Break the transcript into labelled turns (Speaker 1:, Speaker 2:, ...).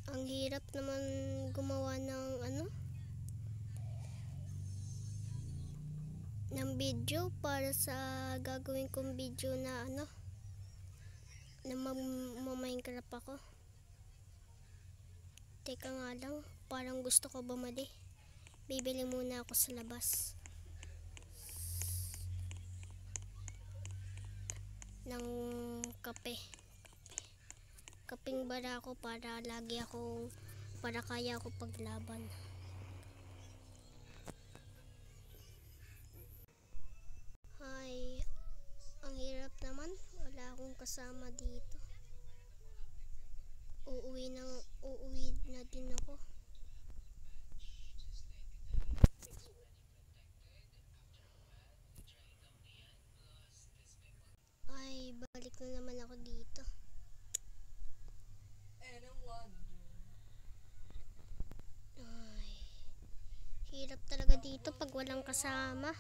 Speaker 1: Ang hirap naman gumawa ng ng video para sa gagawin kong video na na Minecraft ako. Teka nga lang, parang gusto ko bumili. Bibili muna ako sa labas ng kape. Kaping barako para kaya ako paglaban. Ay, ang hirap naman. Wala akong kasama dito. Uuwi na din ako. Ay, balik na naman ako dito. Ay, hirap talaga dito pag walang kasama.